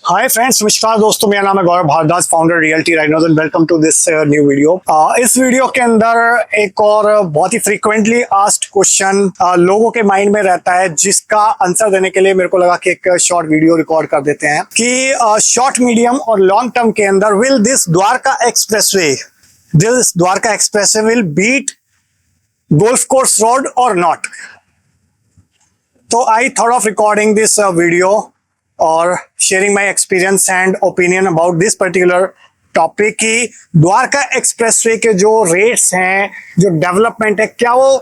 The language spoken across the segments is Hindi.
हाय फ्रेंड्स, नमस्कार दोस्तों, मेरा नाम है Gaurav Bhardwaj, founder realty rhinos and welcome to this new video. इस वीडियो के अंदर एक और बहुत ही फ्रीक्वेंटली आस्क्ड क्वेश्चन लोगों के माइंड में रहता है, जिसका आंसर देने के लिए मेरे को लगा कि एक शॉर्ट वीडियो रिकॉर्ड कर देते हैं कि शॉर्ट, मीडियम और लॉन्ग टर्म के अंदर will this Dwarka expressway will beat golf course road और नॉट। तो I thought of recording this video और sharing my experience and opinion about this particular topic कि द्वारका एक्सप्रेसवे के जो रेट्स हैं, जो डेवलपमेंट है, क्या वो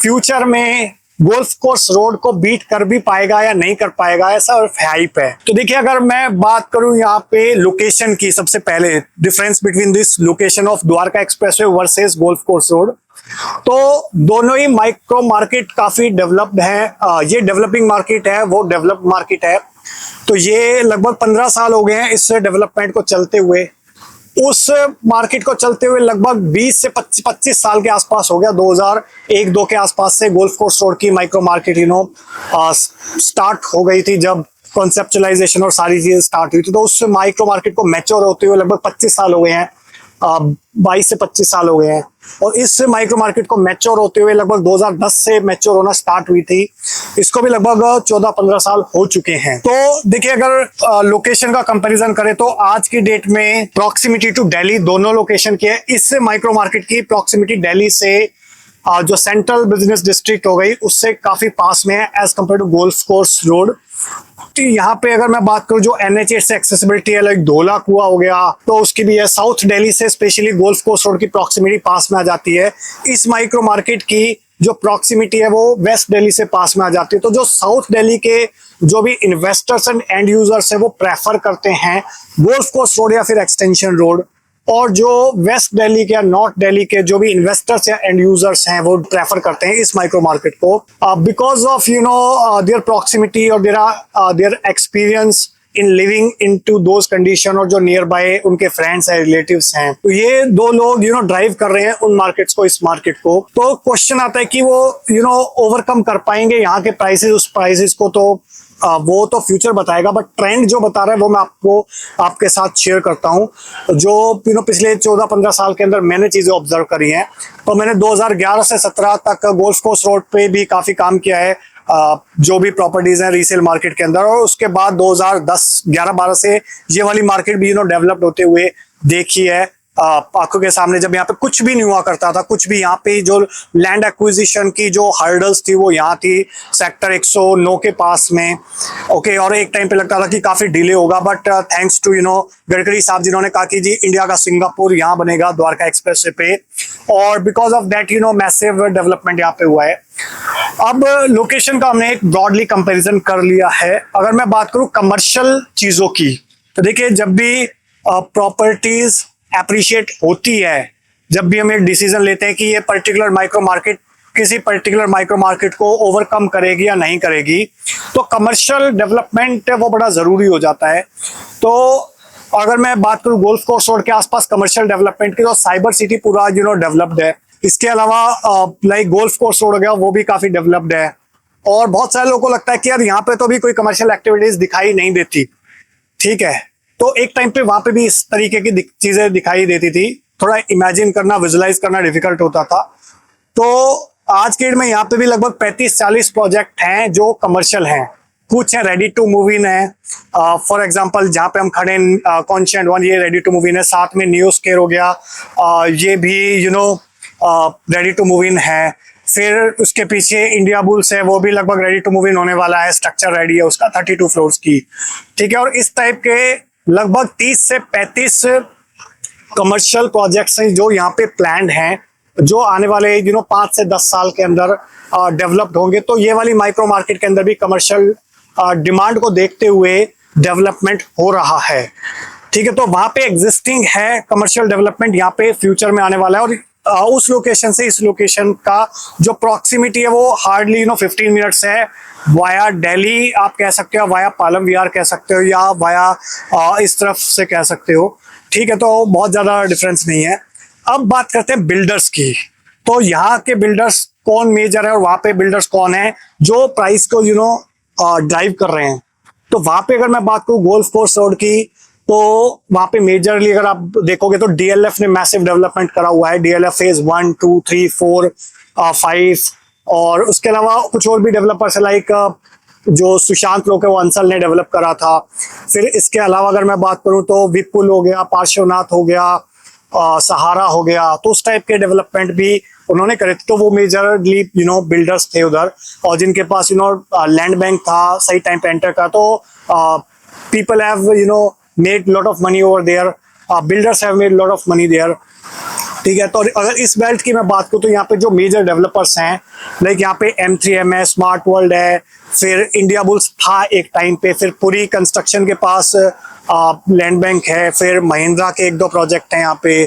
फ्यूचर में गोल्फ कोर्स रोड को बीट कर भी पाएगा या नहीं कर पाएगा, ऐसा हाइप है। तो देखिए, अगर मैं बात करूं यहाँ पे लोकेशन की, सबसे पहले difference between this location of Dwarka expressway versus golf course road, तो दोनों ही माइक्रो मार्केट काफी डेवलप्ड है। ये डेवलपिंग मार्केट है, वो डेवलप्ड मार्केट है। तो ये लगभग 15 साल हो गए हैं इस डेवलपमेंट को चलते हुए। उस मार्केट को चलते हुए लगभग 20 से 25 साल के आसपास हो गया। 2001-2 के आसपास से गोल्फ कोर्स रोड की माइक्रो मार्केट स्टार्ट हो गई थी, जब कॉन्सेप्चुअलाइजेशन और सारी चीजें स्टार्ट हुई थी। तो उस माइक्रो मार्केट को मैच्योर होते हुए लगभग 25 साल हो गए हैं, 22 से 25 साल हो गए हैं। और इस माइक्रो मार्केट को मैच्योर होते हुए लगभग 2010 से मैच्योर होना स्टार्ट हुई थी। इसको भी लगभग 14-15 साल हो चुके हैं। तो देखिए, अगर लोकेशन का कंपैरिजन करें तो आज की डेट में प्रॉक्सिमिटी टू दिल्ली दोनों लोकेशन की है। इस माइक्रो मार्केट की प्रॉक्सिमिटी दिल्ली से जो सेंट्रल बिजनेस डिस्ट्रिक्ट हो गई, उससे काफी पास में है as compare to golf course road. तो यहाँ पे अगर मैं बात करूँ जो NH8 से एक्सेसिबिलिटी है, लाइक धोला कुआं हो गया, तो उसकी भी है। साउथ दिल्ली से स्पेशली गोल्फ कोर्स रोड की प्रॉक्सिमिटी पास में आ जाती है। इस माइक्रो मार्केट की जो प्रॉक्सिमिटी है वो वेस्ट दिल्ली से पास में आ जाती है। तो जो साउथ दिल्ली के जो भी इन्वेस्टर्स एंड एंड यूजर्स है, वो प्रेफर करते हैं गोल्फ कोर्स रोड या फिर एक्सटेंशन रोड। और जो वेस्ट दिल्ली के या नॉर्थ दिल्ली के जो भी इन्वेस्टर्स या एंड यूजर्स हैं, वो प्रेफर करते हैं इस माइक्रो मार्केट को बिकॉज ऑफ देयर प्रॉक्सिमिटी और their experience in living into those condition, और जो नियर बाय उनके फ्रेंड्स हैं, रिलेटिव्स हैं। तो ये दो लोग ड्राइव कर रहे हैं उन मार्केट्स को, इस मार्केट को। तो क्वेश्चन आता है कि वो ओवरकम कर पाएंगे यहाँ के प्राइसेस, उस प्राइसेस को। तो वो तो फ्यूचर बताएगा, बट ट्रेंड जो बता रहा है वो मैं आपके साथ शेयर करता हूँ। जो पिछले 14-15 साल के अंदर मैंने चीजें ऑब्जर्व करी हैं। तो मैंने 2011 से 17 तक गोल्फ कोर्स रोड पे भी काफी काम किया है, जो भी प्रॉपर्टीज हैं रीसेल मार्केट के अंदर। और उसके बाद 2010-11-12 से ये वाली मार्केट भी डेवलप्ड होते हुए देखी है आंखों के सामने। जब यहाँ पे कुछ भी नहीं हुआ करता था, कुछ भी, यहाँ पे जो लैंड एक्विजिशन की जो हर्डल्स थी वो यहाँ थी सेक्टर 109 के पास में। ओके, और एक टाइम पे लगता था कि काफी डिले होगा, बट थैंक्स टू गडकरी साहब, जिन्होंने कहा कि जी इंडिया का सिंगापुर यहाँ बनेगा द्वारका एक्सप्रेसवे पे, और because of that massive development यहाँ पे हुआ है। अब लोकेशन का हमने एक ब्रॉडली कंपेरिजन कर लिया है। अगर मैं बात करूं कमर्शियल चीजों की, तो देखिए, जब भी प्रॉपर्टीज एप्रिशिएट होती है, जब भी हम एक डिसीजन लेते हैं कि ये पर्टिकुलर माइक्रो मार्केट किसी पर्टिकुलर माइक्रो मार्केट को ओवरकम करेगी या नहीं करेगी, तो कमर्शियल डेवलपमेंट वो बड़ा जरूरी हो जाता है। तो अगर मैं बात करूं गोल्फ कोर्स रोड के आसपास कमर्शियल डेवलपमेंट की, तो साइबर सिटी पूरा डेवलप्ड है। इसके अलावा लाइक गोल्फ कोर्स रोड हो गया, वो भी काफी डेवलप्ड है। और बहुत सारे लोगों को लगता है कि यार यहाँ पे तो भी कोई कमर्शियल एक्टिविटीज दिखाई नहीं देती, ठीक है। तो एक टाइम पे वहां पे भी इस तरीके की चीजें दिखाई देती थी। थोड़ा इमेजिन करना, विजुलाइज करना डिफिकल्ट होता था। तो आज के डेट में यहाँ पे भी लगभग 35-40 प्रोजेक्ट हैं जो कमर्शियल हैं। कुछ है रेडी टू मूव इन है। फॉर एग्जांपल जहाँ पे हम खड़े हैं, कॉन्शियंट वन, ये रेडी टू मूव इन है। साथ में न्यूज़केयर हो गया, ये भी रेडी टू मूव इन है। फिर उसके पीछे इंडिया बुल्स है, वो भी लगभग रेडी टू मूव इन होने वाला है। स्ट्रक्चर रेडी है उसका, 32 फ्लोर्स की, ठीक है। और इस टाइप के लगभग 30 से 35 कमर्शियल प्रोजेक्ट्स हैं जो यहाँ पे प्लान्ड हैं, जो आने वाले 5 से 10 साल के अंदर डेवलप्ड होंगे। तो ये वाली माइक्रो मार्केट के अंदर भी कमर्शियल डिमांड को देखते हुए डेवलपमेंट हो रहा है, ठीक है। तो वहां पे एग्जिस्टिंग है कमर्शियल डेवलपमेंट, यहाँ पे फ्यूचर में आने वाला है। और उस लोकेशन से इस लोकेशन का जो प्रॉक्सिमिटी है वो हार्डली 15 मिनट्स है। वाया दिल्ली आप कह सकते हो, वाया पालम विहार कह सकते हो, या वाया इस तरफ से कह सकते हो, ठीक है। तो बहुत ज्यादा डिफरेंस नहीं है। अब बात करते हैं बिल्डर्स की। तो यहाँ के बिल्डर्स कौन मेजर है और वहां पे बिल्डर्स कौन है जो प्राइस को ड्राइव कर रहे हैं। तो वहां पे अगर मैं बात करूं गोल्फ कोर्स रोड की, तो वहां पे मेजरली अगर आप देखोगे तो डीएलएफ ने मैसिव डेवलपमेंट करा हुआ है। डीएलएफ फेज 1, 2, 3, 4, 5, और उसके अलावा कुछ और भी डेवलपर्स है, लाइक जो सुशांत लोग है वो अंसल ने डेवलप करा था। फिर इसके अलावा अगर मैं बात करूं तो विपुल हो गया, पार्श्वनाथ हो गया, सहारा हो गया, तो उस टाइप के डेवलपमेंट भी उन्होंने करे थे। तो वो मेजरली बिल्डर्स थे उधर, और जिनके पास लैंड बैंक था सही टाइम पे एंटर का, तो people have made lot of money over there, builders have made lot of money there. ठीक है, तो अगर इस बेल्ट की मैं बात करूं तो यहाँ पे जो मेजर डेवलपर्स हैं, लाइक यहाँ पे M3M है, स्मार्ट वर्ल्ड है, फिर इंडिया बुल्स था एक टाइम पे, फिर पूरी कंस्ट्रक्शन के पास लैंड बैंक है, फिर महिंद्रा के 1-2 प्रोजेक्ट हैं यहाँ पे।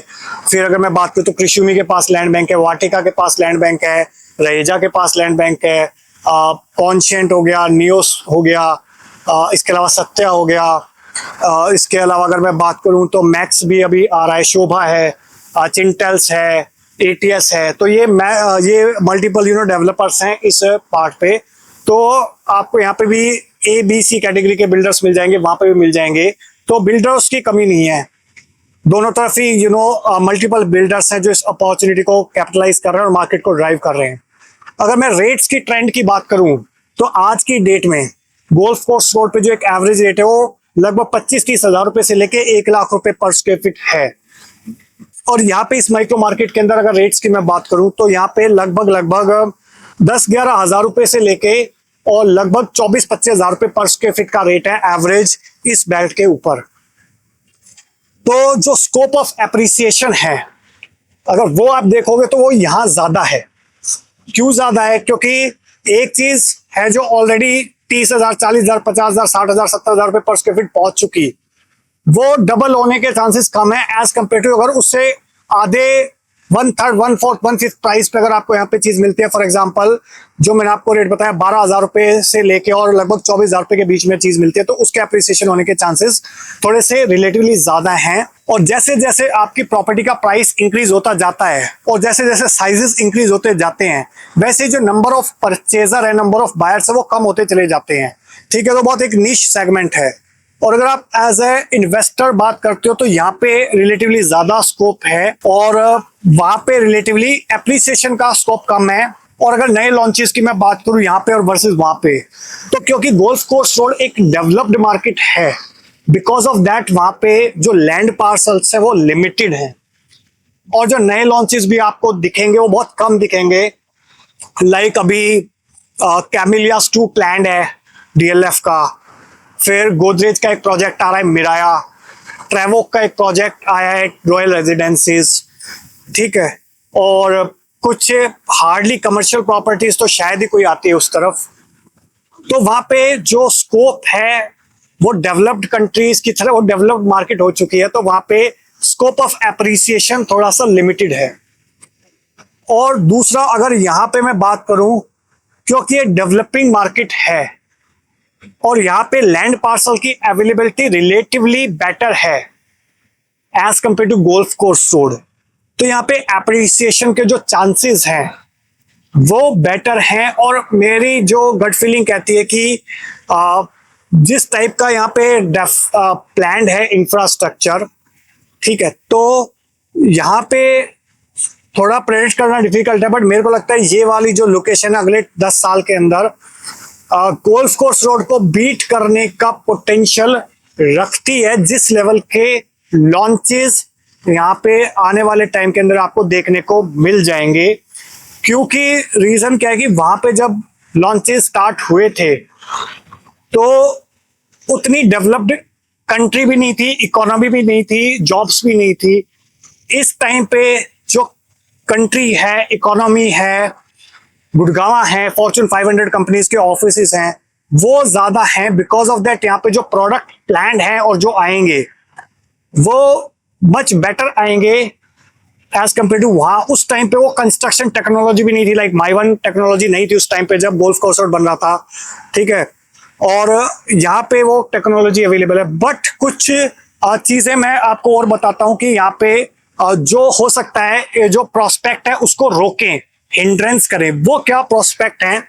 फिर अगर मैं बात करूँ तो कृषिमी के पास लैंड बैंक है, वाटिका के पास लैंड बैंक है, रहेजा के पास लैंड बैंक है, कॉन्शियंट हो गया, नियोस हो गया, इसके अलावा सत्या हो गया। इसके अलावा अगर मैं बात करूं तो मैक्स भी अभी आ रहा है, शोभा है, चिंटेल्स है, एटीएस है। तो ये मल्टीपल डेवलपर्स हैं इस पार्ट पे। तो आपको यहाँ पे भी ABC कैटेगरी के बिल्डर्स मिल जाएंगे, वहां पे भी मिल जाएंगे। तो बिल्डर्स की कमी नहीं है, दोनों तरफ ही मल्टीपल बिल्डर्स हैं जो इस अपॉर्चुनिटी को कैपिटलाइज कर रहे हैं और मार्केट को ड्राइव कर रहे हैं। अगर मैं रेट्स की ट्रेंड की बात करूं तो आज की डेट में गोल्फ कोर्स रोड पे जो एक एवरेज रेट है वो लगभग 25-30 हजार रुपए से लेके 1 लाख रुपए पर स्क्वायर फीट है। और यहाँ पे इस माइक्रो मार्केट के अंदर अगर रेट्स की मैं बात करूं तो यहाँ पे लगभग 10-11 हजार रुपए से लेके और लगभग 24-25 हजार रुपए पर स्क्वायर फीट का रेट है एवरेज इस बेल्ट के ऊपर। तो जो स्कोप ऑफ एप्रिसिएशन है अगर वो आप देखोगे तो वो यहाँ ज्यादा है। क्यों ज्यादा है? क्योंकि एक चीज है जो ऑलरेडी 30,000, 40,000, 50,000, 60,000, 70,000 रुपए पर स्क्वायर फीट पहुंच चुकी, वो डबल होने के चांसेस कम है एज कंपेयर टू अगर उससे आधे 1/3, 1/4, 1/5 प्राइस पे अगर आपको यहाँ पे चीज मिलती है। फॉर एग्जांपल जो मैंने आपको रेट बताया 12,000 रुपए से लेके और लगभग 24,000 रुपए के बीच में चीज मिलती है, तो उसके एप्रिसिएशन होने के चांसेस थोड़े से रिलेटिवली ज्यादा हैं। और जैसे जैसे आपकी प्रॉपर्टी का प्राइस इंक्रीज होता जाता है और जैसे जैसे साइजेस इंक्रीज होते जाते हैं, वैसे जो नंबर ऑफ परचेजर है, नंबर ऑफ बायर्स है, वो कम होते चले जाते हैं। ठीक है, तो बहुत एक निश सेगमेंट है। और अगर आप एज ए इन्वेस्टर बात करते हो तो यहाँ पे रिलेटिवली ज्यादा स्कोप है और वहां पे रिलेटिवली एप्रिसिएशन का स्कोप कम है। और अगर नए लॉन्चेस की मैं बात करूं यहाँ पे और वर्सेस वहां पे, तो क्योंकि गोल्फ कोर्स रोड एक डेवलप्ड मार्केट है, बिकॉज ऑफ दैट वहां पे जो लैंड पार्सल्स है वो लिमिटेड है और जो नए लॉन्चेस भी आपको दिखेंगे वो बहुत कम दिखेंगे। लाइक अभी कैमिलियास 2 प्लान्ड है डीएलएफ का, फिर गोदरेज का एक प्रोजेक्ट आ रहा है मिराया, ट्रेवोक का एक प्रोजेक्ट आया है रॉयल रेजिडेंसीज। ठीक है, और कुछ हार्डली कमर्शियल प्रॉपर्टीज तो शायद ही कोई आती है उस तरफ। तो वहां पे जो स्कोप है वो डेवलप्ड कंट्रीज की तरह, वो डेवलप्ड मार्केट हो चुकी है, तो वहां पे स्कोप ऑफ एप्रिसिएशन थोड़ा सा लिमिटेड है। और दूसरा अगर यहां पे मैं बात करूं, क्योंकि ये डेवलपिंग मार्केट है और यहाँ पे लैंड पार्सल की अवेलेबिलिटी रिलेटिवली बेटर है as compare to golf course road, तो यहाँ पे एप्रिसिएशन के जो चांसेस हैं वो बेटर हैं। और मेरी जो गट फीलिंग कहती है कि जिस टाइप का यहाँ पे प्लान्ड है इंफ्रास्ट्रक्चर, ठीक है, तो यहाँ पे थोड़ा प्रेडिक्ट करना डिफिकल्ट है, बट मेरे को लगता है ये वाली जो लोकेशन है अगले 10 साल के अंदर गोल्फ कोर्स रोड को बीट करने का पोटेंशियल रखती है, जिस लेवल के लॉन्चेस यहाँ पे आने वाले टाइम के अंदर आपको देखने को मिल जाएंगे। क्योंकि रीजन क्या है कि वहां पे जब लॉन्चेस स्टार्ट हुए थे तो उतनी डेवलप्ड कंट्री भी नहीं थी, इकोनॉमी भी नहीं थी, जॉब्स भी नहीं थी। इस टाइम पे जो कंट्री है, इकोनॉमी है, गुड़गांव है, फॉर्च्यून 500 कंपनीज के ऑफिसेस हैं, वो ज्यादा हैं। बिकॉज ऑफ दैट यहाँ पे जो प्रोडक्ट प्लान है और जो आएंगे वो मच बेटर आएंगे एज कंपेयर टू वहां। उस टाइम पे वो कंस्ट्रक्शन टेक्नोलॉजी भी नहीं थी, लाइक माइवन टेक्नोलॉजी नहीं थी उस टाइम पे जब गोल्फ कोर्स रोड बन रहा था। ठीक है, और यहाँ पे वो टेक्नोलॉजी अवेलेबल है। बट कुछ चीजें मैं आपको और बताता हूँ कि यहाँ पे जो हो सकता है, जो प्रोस्पेक्ट है उसको रोकें, हिंड्रेंस करें। वो क्या प्रोस्पेक्ट है?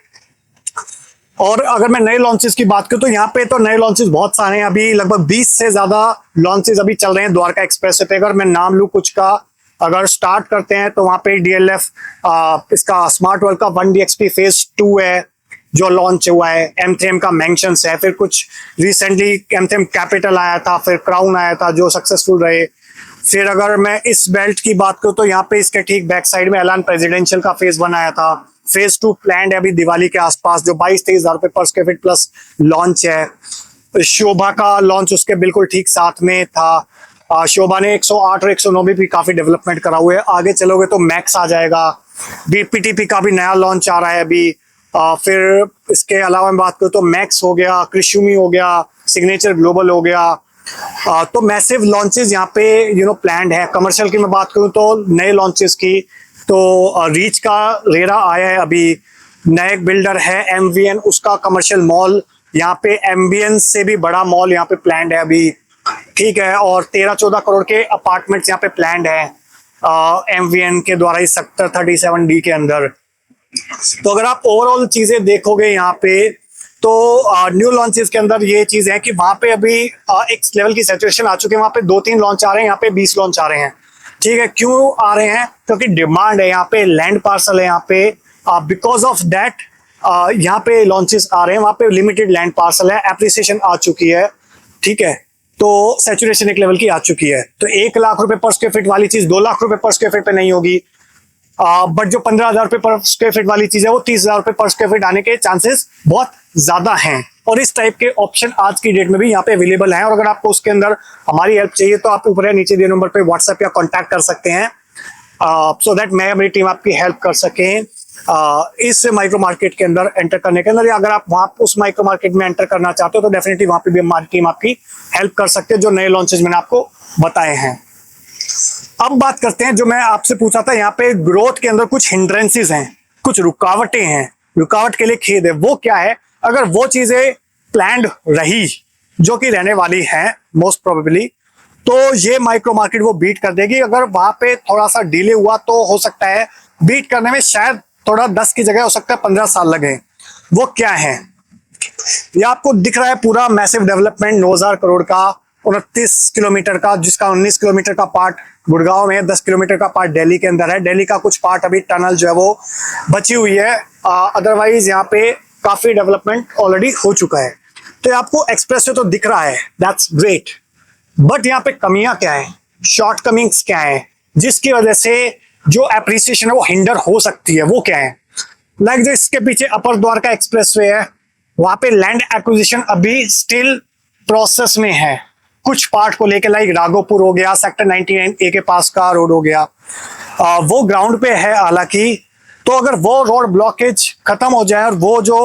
और अगर मैं नए लॉन्चेस की बात करूं तो यहाँ पे तो नए लॉन्चेस बहुत सारे हैं, अभी लगभग 20 से ज्यादा लॉन्चेस अभी चल रहे हैं द्वारका एक्सप्रेस पे। अगर मैं नाम लूं कुछ का, अगर स्टार्ट करते हैं तो वहां पे DLF इसका स्मार्ट वर्ल्ड का 1DXP फेज 2 है जो लॉन्च हुआ है। M3M का मेंशंस है, फिर कुछ रिसेंटली M3M कैपिटल आया था, फिर क्राउन आया था जो सक्सेसफुल रहे। फिर अगर मैं इस बेल्ट की बात करूं तो यहाँ पे इसके ठीक बैक साइड में एलान प्रेसिडेंशियल का फेज 1 आया था। फेज 2 प्लान्ड है अभी दिवाली के आसपास, जो 22-23 हजार रुपए पर स्क्वायर फीट प्लस लॉन्च है। शोभा का लॉन्च उसके बिल्कुल ठीक साथ में था। शोभा ने 108 और 109 भी काफी डेवलपमेंट करा हुआ है। आगे चलोगे तो मैक्स आ जाएगा। BPTP का भी नया लॉन्च आ रहा है अभी। फिर इसके अलावा मैं बात करूँ तो मैक्स हो गया, क्रिशुमी हो गया, सिग्नेचर ग्लोबल हो गया। तो मैसिव लॉन्चेस यहाँ पे प्लान्ड है। कमर्शियल की मैं बात करूँ तो नए लॉन्चेस की तो रीच का रेरा आया है अभी। नया एक बिल्डर है MVN, उसका कमर्शियल मॉल यहाँ पे MBN से भी बड़ा मॉल यहाँ पे प्लान्ड है अभी, ठीक है। और 13-14 करोड़ के अपार्टमेंट्स यहाँ पे प्लान्ड है MVN के द्वारा इस सेक्टर 37D के अंदर। तो अगर आप ओवरऑल चीजें देखोगे यहाँ पे तो न्यू लॉन्चेस के अंदर ये चीज है कि वहां पे अभी एक लेवल की सैचुरेशन आ चुकी है। वहां पे 2-3 लॉन्च आ रहे हैं, यहाँ पे 20 लॉन्च आ रहे हैं, ठीक है। क्यों आ रहे हैं? क्योंकि डिमांड है यहाँ पे, लैंड पार्सल है यहाँ पे। बिकॉज ऑफ दैट यहाँ पे लॉन्चेस आ रहे हैं। वहां पे लिमिटेड लैंड पार्सल है, एप्रिसिएशन आ चुकी है, ठीक है। तो सैचुरेशन एक लेवल की आ चुकी है। तो 1 लाख रुपए पर स्क्वायर फीट वाली चीज 2 लाख रुपए पर स्क्वायर फीट पे नहीं होगी। बट जो 15,000 रुपए पर स्क्वायर फीट वाली चीज है वो 30,000 रुपए पर स्क्वायर फीट आने के चांसेस बहुत ज्यादा हैं। और इस टाइप के ऑप्शन आज की डेट में भी यहाँ पे अवेलेबल हैं। और अगर आपको उसके अंदर हमारी हेल्प चाहिए तो आप ऊपर या नीचे दिए नंबर पे व्हाट्सएप या कॉन्टैक्ट कर सकते हैं, सो दैट मैं मेरी टीम आपकी हेल्प कर सके इस माइक्रो मार्केट के अंदर एंटर करने के अंदर। या अगर आप वहां उस माइक्रो मार्केट में एंटर करना चाहते हो तो डेफिनेटली वहां पे भी हमारी टीम आपकी हेल्प कर सकते हैं, जो नए लॉन्चेस मैंने आपको बताए हैं। अब बात करते हैं, जो मैं आपसे पूछा था, यहाँ पे ग्रोथ के अंदर कुछ हिंड्रेंसेस हैं, कुछ रुकावटें हैं, रुकावट के लिए खेद है। वो क्या है? अगर वो चीजें प्लान्ड रही, जो कि रहने वाली हैं मोस्ट प्रोबेबली, तो ये माइक्रो मार्केट वो बीट कर देगी। अगर वहां पे थोड़ा सा डिले हुआ तो हो सकता है बीट करने में शायद थोड़ा 10 की जगह हो सकता है 15 साल लगे। वो क्या है? ये आपको दिख रहा है पूरा मैसिव डेवलपमेंट 9,000 करोड़ का, 29 किलोमीटर का, जिसका 19 किलोमीटर का पार्ट गुड़गांव में है, 10 किलोमीटर का पार्ट दिल्ली के अंदर है। दिल्ली का कुछ पार्ट अभी टनल जो है वो बची हुई है, अदरवाइज यहाँ पे काफी डेवलपमेंट ऑलरेडी हो चुका है। तो आपको एक्सप्रेस तो दिख रहा है, दैट्स ग्रेट। बट यहाँ पे कमियां क्या है, शॉर्ट कमिंग्स क्या है, जिसकी वजह से जो एप्रिसिएशन है वो हिंडर हो सकती है? वो क्या है? लाइक जो इसके पीछे अपर द्वारका एक्सप्रेसवे है, वहां पे लैंड एक्विजिशन अभी स्टिल प्रोसेस में है। कुछ पार्ट को लेकर, लाइक राघोपुर हो गया, सेक्टर 99A के पास का रोड हो गया, वो ग्राउंड पे है हालांकि। तो अगर वो रोड ब्लॉकेज खत्म हो जाए और वो जो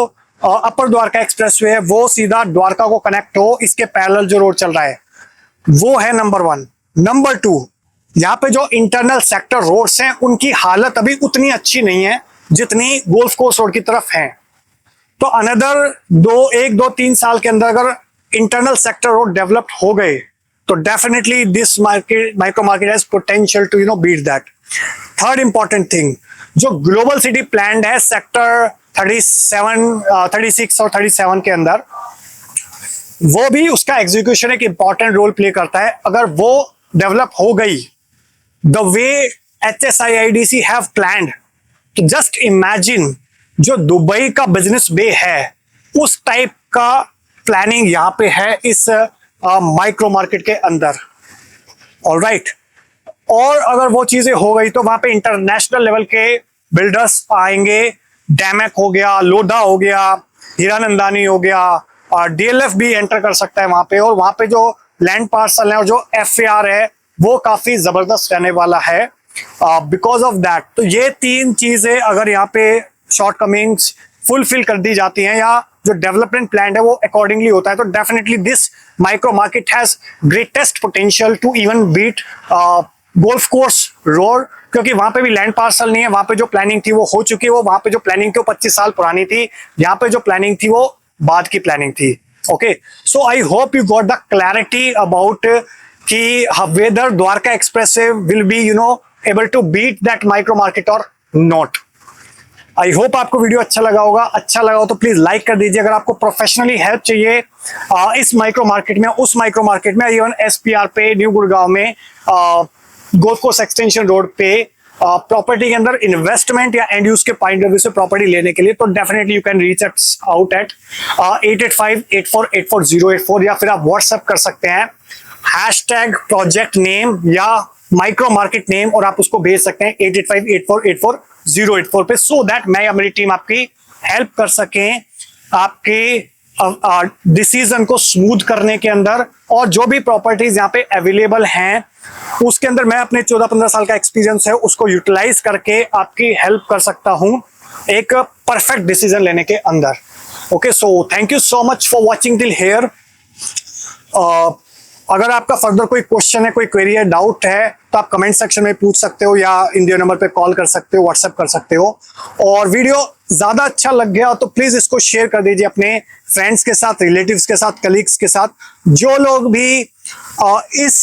अपर द्वारका एक्सप्रेसवे है वो सीधा द्वारका को कनेक्ट हो, इसके पैरेलल जो रोड चल रहा है, वो है नंबर 1। नंबर 2, यहाँ पे जो इंटरनल सेक्टर रोड्स हैं उनकी हालत अभी उतनी अच्छी नहीं है जितनी गोल्फ कोर्स रोड की तरफ है। तो अनदर 1-2-3 साल के अंदर अगर इंटरनल सेक्टर रोड डेवलप्ड हो गए तो definitely this micro market has potential to beat that. Third important thing, जो ग्लोबल सिटी प्लान्ड है सेक्टर 36 और 37 के अंदर, वो भी उसका एग्जीक्यूशन एक इंपॉर्टेंट रोल प्ले करता है। अगर वो डेवलप हो गई the way HSIIDC have planned, तो जस्ट इमेजिन जो दुबई का बिजनेस बे है उस टाइप का प्लानिंग यहाँ पे है इस माइक्रो मार्केट के अंदर। ऑलराइट, और अगर वो चीजें हो गई तो वहां पे इंटरनेशनल लेवल के बिल्डर्स आएंगे। डैमेक हो गया, लोधा हो गया, हीरानंदानी हो गया, और DLF भी एंटर कर सकता है वहां पे। और वहां पे जो लैंड पार्सल है और जो FAR है वो काफी जबरदस्त रहने वाला है बिकॉज ऑफ दैट। तो ये 3 चीजें अगर यहाँ पे शॉर्ट कमिंग्स फुलफिल कर दी जाती हैं या जो डेवलपमेंट प्लान है वो अकॉर्डिंगली होता है, तो definitely this micro market has greatest potential to even beat golf course road, क्योंकि वहां पे भी लैंड पार्सल नहीं है। वहां पे जो प्लानिंग थी वो हो चुकी है। वो वहां पे जो प्लानिंग थी वो 25 साल पुरानी थी, यहाँ पे जो प्लानिंग थी वो बाद की प्लानिंग थी। Okay, so I hope you got the clarity about कि whether Dwarka Expressway will be able to beat that micro market or not. I hope आपको वीडियो अच्छा लगा होगा। अच्छा लगा हो तो प्लीज लाइक कर दीजिए। अगर आपको प्रोफेशनली हेल्प चाहिए इस माइक्रो मार्केट में, उस माइक्रो मार्केट में, इवन SPR पे, न्यू गुड़गांव में, गोल्फ कोर्स एक्सटेंशन रोड पे प्रॉपर्टी के अंदर इन्वेस्टमेंट या एंड यूज के पॉइंट ऑफ व्यू से प्रॉपर्टी लेने के लिए, तो definitely you can reach out at 8858484084 या फिर आप व्हाट्सएप कर सकते हैं हैशटैग प्रोजेक्ट नेम या माइक्रो मार्केट नेम और आप उसको भेज सकते हैं 8858484084 पे, सो दैट मैं या मेरी टीम आपकी हेल्प कर सके आपके डिसीजन को स्मूथ करने के अंदर। और जो भी प्रॉपर्टीज यहाँ पे अवेलेबल हैं उसके अंदर मैं अपने 14-15 साल का एक्सपीरियंस है उसको यूटिलाइज करके आपकी हेल्प कर सकता हूं एक परफेक्ट डिसीजन लेने के अंदर। Okay, so thank you so much for watching till here. अगर आपका फर्दर कोई क्वेश्चन है, कोई क्वेरी है, डाउट है तो आप कमेंट सेक्शन में पूछ सकते हो या इन दिए नंबर पे कॉल कर सकते हो, व्हाट्सएप कर सकते हो। और वीडियो ज्यादा अच्छा लग गया तो प्लीज इसको शेयर कर दीजिए अपने फ्रेंड्स के साथ, रिलेटिव्स के साथ, कलीग्स के साथ, जो लोग भी इस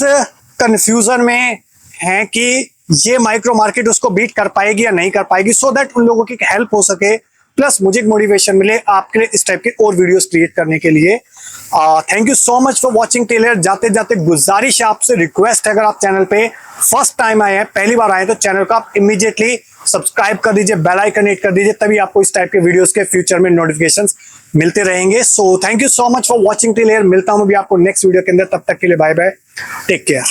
कंफ्यूजन में हैं कि ये माइक्रो मार्केट उसको बीट कर पाएगी या नहीं कर पाएगी, सो दैट उन लोगों की हेल्प हो सके, प्लस मुझे एक मोटिवेशन मिले आपके लिए इस टाइप के और वीडियोस क्रिएट करने के लिए। Thank you so much for watching till here. जाते जाते गुजारिश है आपसे, रिक्वेस्ट है, अगर आप चैनल पे फर्स्ट टाइम आए हैं, पहली बार आए तो चैनल को आप इमीडिएटली सब्सक्राइब कर दीजिए, बेल आइकन हिट कर दीजिए, तभी आपको इस टाइप के वीडियोस के फ्यूचर में नोटिफिकेशंस मिलते रहेंगे। So thank you so much for watching till here. मिलता हूं अभी आपको नेक्स्ट वीडियो के अंदर, तब तक के लिए बाय बाय, टेक केयर।